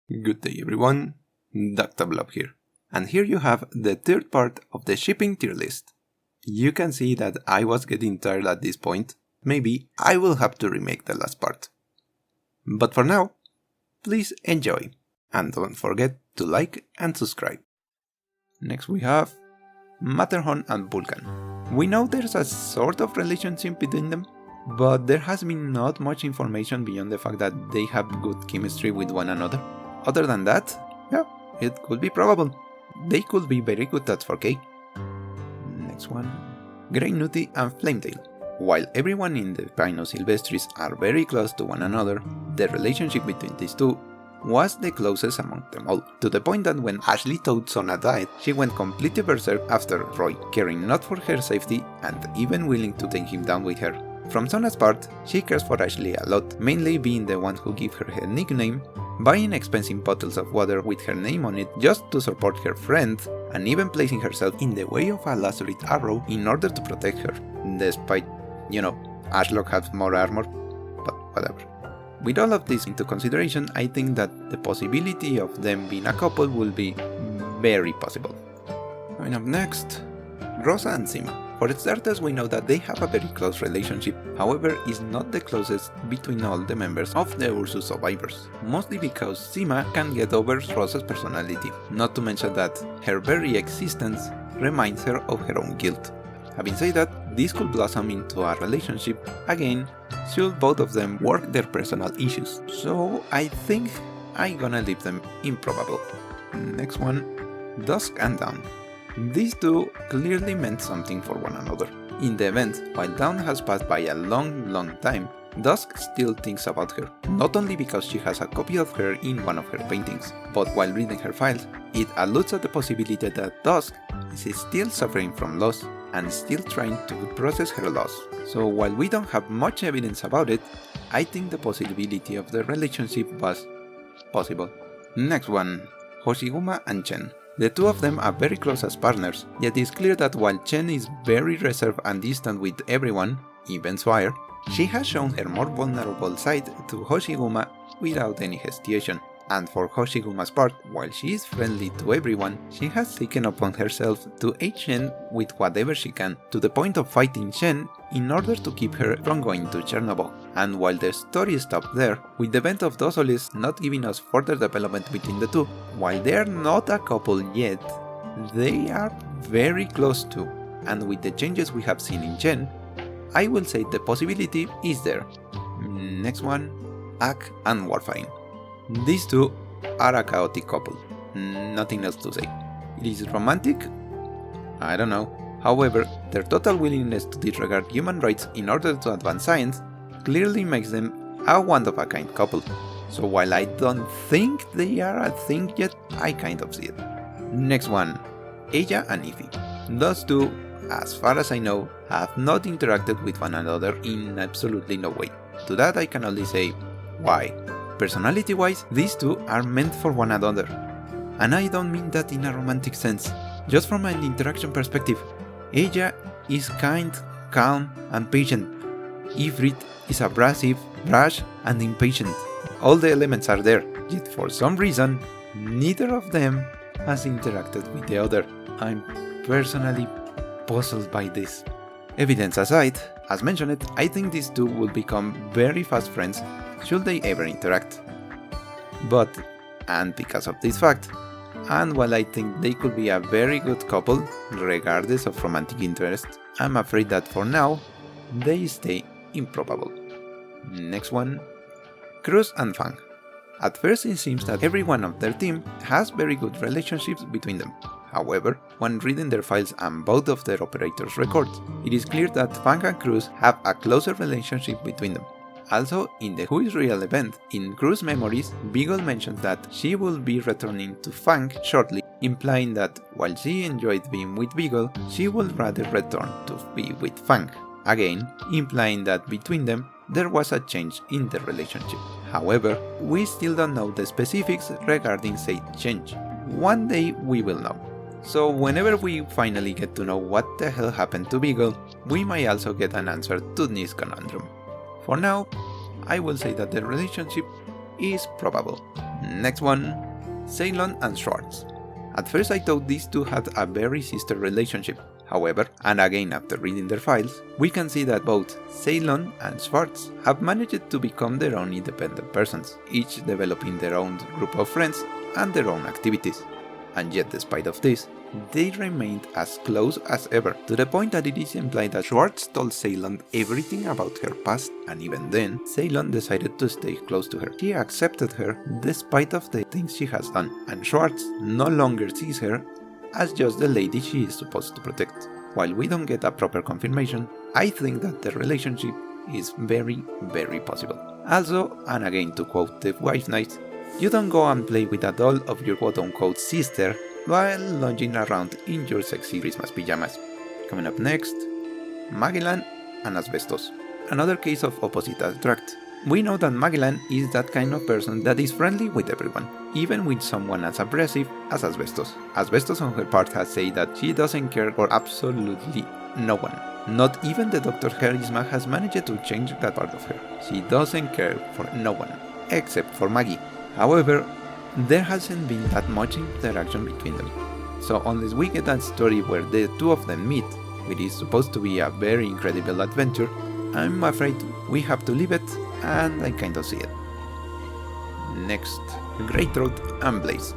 Good day everyone, Dr. Blob here. And here you have the third part of the shipping tier list. You can see that I was getting tired at this point. Maybe I will have to remake the last part. But for now, please enjoy. And don't forget to like and subscribe. Next we have Matterhorn and Vulcan. We know there's a sort of relationship between them, but there has been not much information beyond the fact that they have good chemistry with one another. Other than that, yeah, it could be probable. They could be very good at 4K. Next one, Grey Nutty and Flametail. While everyone in the Pino Silvestris are very close to one another, the relationship between these two was the closest among them all, to the point that when Ashley thought Sona died, she went completely berserk after Roy, caring not for her safety and even willing to take him down with her. From Sona's part, she cares for Ashley a lot, mainly being the one who gave her nickname, buying expensive bottles of water with her name on it just to support her friend, and even placing herself in the way of a lacerate arrow in order to protect her, despite, Ashlock has more armor, but whatever. With all of this into consideration, I think that the possibility of them being a couple will be very possible. Coming up next, Rosa and Sima. For starters, we know that they have a very close relationship, however is not the closest between all the members of the Ursus survivors, mostly because Sima can get over Rosa's personality, not to mention that her very existence reminds her of her own guilt. Having said that, this could blossom into a relationship again should both of them work their personal issues, so I think I'm gonna leave them improbable. Next one, Dusk and Dawn. These two clearly meant something for one another. In the event, while Dawn has passed by a long time, Dusk still thinks about her, not only because she has a copy of her in one of her paintings, but while reading her files, it alludes at the possibility that Dusk is still suffering from loss and still trying to process her loss. So while we don't have much evidence about it, I think the possibility of the relationship was possible. Next one, Hoshiguma and Chen. The two of them are very close as partners, yet it's clear that while Chen is very reserved and distant with everyone, even Swire, she has shown her more vulnerable side to Hoshiguma without any hesitation. And for Hoshiguma's part, while she is friendly to everyone, she has taken upon herself to aid Shen with whatever she can, to the point of fighting Shen in order to keep her from going to Chernobyl. And while the story stops there, with the event of Dosolis not giving us further development between the two, while they are not a couple yet, they are very close to, and with the changes we have seen in Chen, I will say the possibility is there. Next one, Ak and Warfarin. These two are a chaotic couple, nothing else to say. It is romantic? I don't know. However, their total willingness to disregard human rights in order to advance science clearly makes them a one-of-a-kind couple. So while I don't think they are a thing yet, I kind of see it. Next one, Exia and Ify. Those two, as far as I know, have not interacted with one another in absolutely no way. To that I can only say, why? Personality-wise, these two are meant for one another. And I don't mean that in a romantic sense. Just from an interaction perspective, Exia is kind, calm, and patient. Ifrit is abrasive, rash, and impatient. All the elements are there, yet for some reason, neither of them has interacted with the other. I'm personally puzzled by this. Evidence aside, as mentioned, I think these two will become very fast friends should they ever interact. But, and because of this fact, and while I think they could be a very good couple, regardless of romantic interest, I'm afraid that for now, they stay improbable. Next one, Cruz and Fang. At first it seems that everyone of their team has very good relationships between them. However, when reading their files and both of their operators' records, it is clear that Fang and Cruz have a closer relationship between them. Also, in the Who is Real event, in Cruz's memories, Beagle mentions that she will be returning to Fang shortly, implying that while she enjoyed being with Beagle, she would rather return to be with Fang. Again, implying that between them, there was a change in the relationship. However, we still don't know the specifics regarding said change. One day we will know. So whenever we finally get to know what the hell happened to Beagle, we might also get an answer to this conundrum. For now, I will say that the relationship is probable. Next one, Ceylon and Schwartz. At first I thought these two had a very sister relationship. However, and again after reading their files, we can see that both Ceylon and Schwartz have managed to become their own independent persons, each developing their own group of friends and their own activities. And yet despite of this, they remained as close as ever, to the point that it is implied that Schwartz told Ceylon everything about her past, and even then, Ceylon decided to stay close to her. She accepted her despite of the things she has done, and Schwartz no longer sees her as just the lady she is supposed to protect. While we don't get a proper confirmation, I think that the relationship is very, very possible. Also, and again to quote the Wife Knight, you don't go and play with a doll of your quote-unquote sister while lounging around in your sexy Christmas pajamas. Coming up next, Magellan and Asbestos. Another case of opposite attract. We know that Magellan is that kind of person that is friendly with everyone, even with someone as abrasive as Asbestos. Asbestos on her part has said that she doesn't care for absolutely no one. Not even the Dr. Charisma has managed to change that part of her. She doesn't care for no one, except for Maggie. However, there hasn't been that much interaction between them. So unless we get that story where the two of them meet, which is supposed to be a very incredible adventure, I'm afraid we have to leave it, and I kind of see it. Next, Greythroat and Blaze.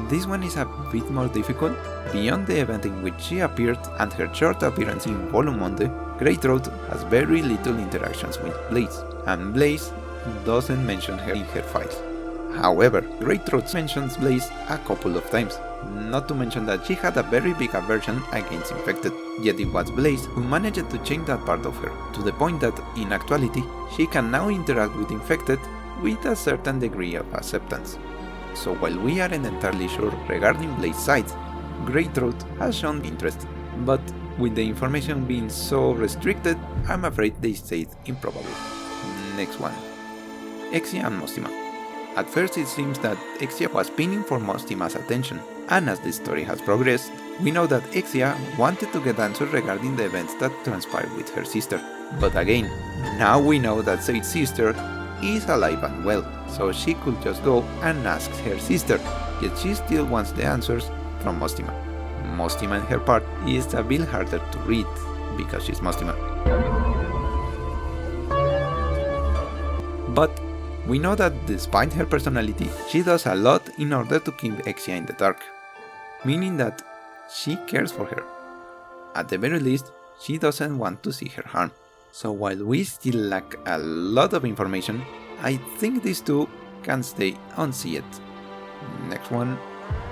This one is a bit more difficult. Beyond the event in which she appeared and her short appearance in Volume Monday, Greythroat has very little interactions with Blaze, and Blaze doesn't mention her in her files. However, Greythroat mentions Blaze a couple of times, not to mention that she had a very big aversion against Infected, yet it was Blaze who managed to change that part of her, to the point that, in actuality, she can now interact with Infected with a certain degree of acceptance. So while we aren't entirely sure regarding Blaze's side, Greythroat has shown interest, but with the information being so restricted, I'm afraid they stayed improbable. Next one, Exia and Mostima. At first it seems that Exia was pinning for Mostima's attention, and as the story has progressed, we know that Exia wanted to get answers regarding the events that transpired with her sister. But again, now we know that said sister is alive and well, so she could just go and ask her sister, yet she still wants the answers from Mostima. Mostima in her part is a bit harder to read, because she's Mostima. But we know that despite her personality, she does a lot in order to keep Exia in the dark, meaning that she cares for her. At the very least, she doesn't want to see her harm. So while we still lack a lot of information, I think these two can stay unseen. Next one,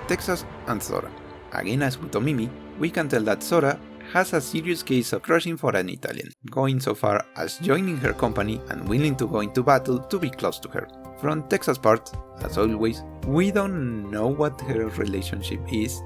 Texas and Zora. Again, as with Tomimi, we can tell that Zora has a serious case of crushing for an Italian, going so far as joining her company and willing to go into battle to be close to her. From Texas' part, as always, we don't know what her relationship is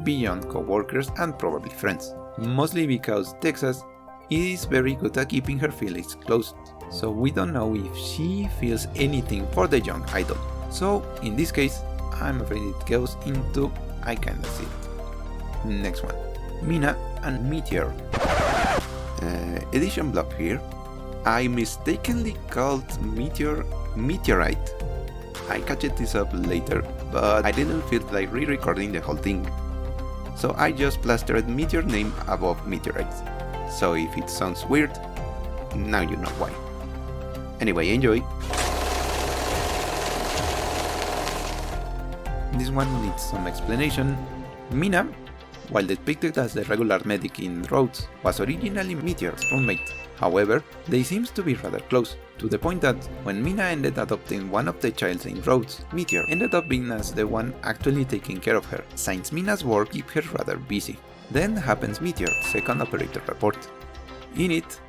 beyond co-workers and probably friends, mostly because Texas is very good at keeping her feelings closed, so we don't know if she feels anything for the young idol. So in this case, I'm afraid it goes into I kinda see it. Next one, Mina and Meteor. Edition Blob here. I mistakenly called Meteor Meteorite. I catched this up later, but I didn't feel like re-recording the whole thing, so I just plastered Meteor name above Meteorites. So if it sounds weird, now you know why. Anyway, enjoy! This one needs some explanation. Mina, while depicted as the regular medic in Rhodes, was originally Meteor's roommate. However, they seem to be rather close, to the point that when Mina ended adopting one of the childs in Rhodes, Meteor ended up being as the one actually taking care of her, since Mina's work kept her rather busy. Then happens Meteor's second operator report. In it,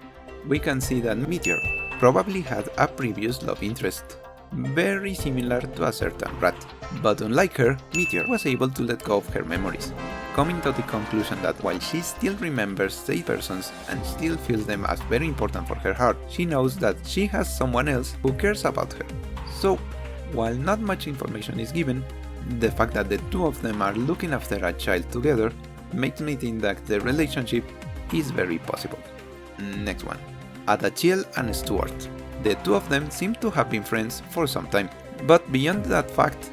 we can see that Meteor probably had a previous love interest, very similar to a certain rat. But unlike her, Meteor was able to let go of her memories, coming to the conclusion that while she still remembers said persons and still feels them as very important for her heart, she knows that she has someone else who cares about her. So, while not much information is given, the fact that the two of them are looking after a child together makes me think that the relationship is very possible. Next one, Adachiel and Stuart. The two of them seem to have been friends for some time, But beyond that fact,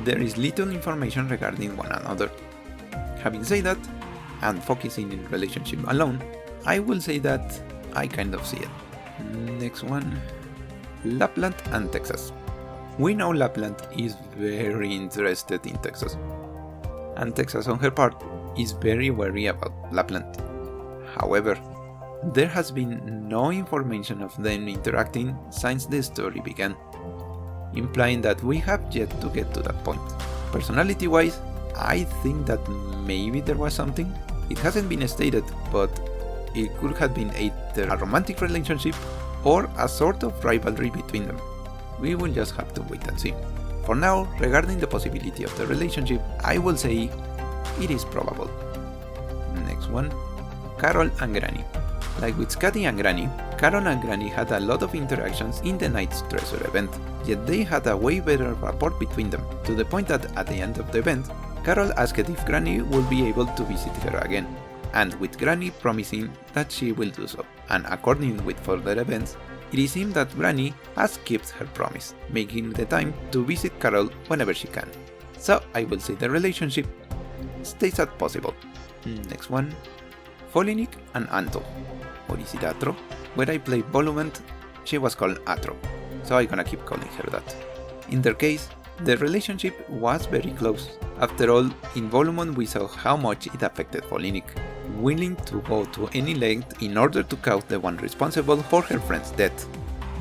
there is little information regarding one another. Having said that, and focusing in relationship alone, I will say that I kind of see it. Next one, Lapland and Texas. We know Lapland is very interested in Texas, and Texas on her part is very wary about Lapland. However, there has been no information of them interacting since the story began, implying that we have yet to get to that point. Personality-wise, I think that maybe there was something. It hasn't been stated, but it could have been either a romantic relationship or a sort of rivalry between them. We will just have to wait and see. For now, regarding the possibility of the relationship, I will say it is probable. Next one, Carol and Granny. Like with Scotty and Granny, Carol and Granny had a lot of interactions in the Knight's Treasure event, yet they had a way better rapport between them, to the point that at the end of the event, Carol asked if Granny would be able to visit her again, and with Granny promising that she will do so, and according with further events, it seems that Granny has kept her promise, making the time to visit Carol whenever she can. So I will say the relationship stays at possible. Next one, Folinik and Anto. Or is it Atro? When I played Volument, she was called Atro, so I'm gonna keep calling her that. In their case, the relationship was very close. After all, in Volument we saw how much it affected Folinik, willing to go to any length in order to cause the one responsible for her friend's death.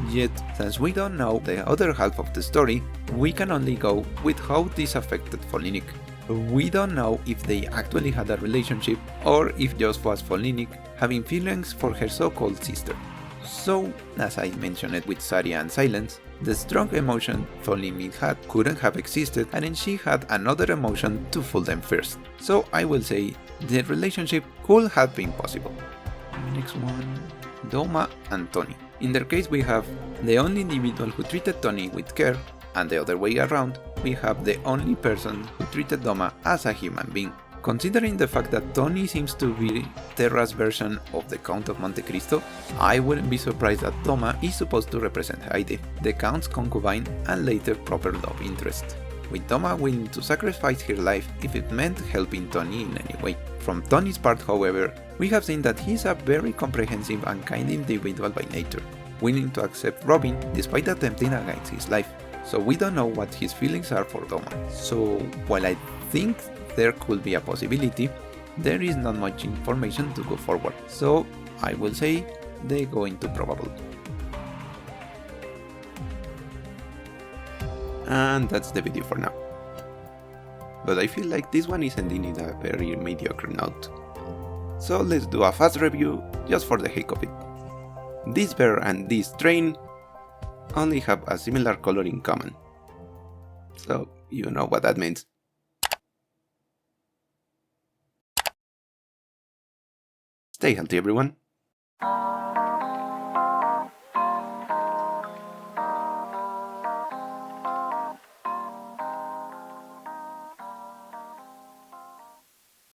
Yet, since we don't know the other half of the story, we can only go with how this affected Folinik. We don't know if they actually had a relationship or if just was Folinik having feelings for her so-called sister. So, as I mentioned with Saria and Silence, the strong emotion Folinik had couldn't have existed, and then she had another emotion to fool them first. So I will say the relationship could have been possible. Next one, Doma and Tony. In their case we have the only individual who treated Tony with care, and the other way around, we have the only person who treated Doma as a human being. Considering the fact that Tony seems to be Terra's version of the Count of Monte Cristo, I wouldn't be surprised that Doma is supposed to represent Heidi, the Count's concubine and later proper love interest, with Doma willing to sacrifice her life if it meant helping Tony in any way. From Tony's part, however, we have seen that he is a very comprehensive and kind individual by nature, willing to accept Robin despite attempting against his life. So we don't know what his feelings are for Doma. So while I think there could be a possibility, there is not much information to go forward. So I will say they go into probable. And that's the video for now. But I feel like this one is ending in a very mediocre note. So let's do a fast review just for the heck of it. This bear and this train only have a similar color in common. So you know what that means. Stay healthy, everyone.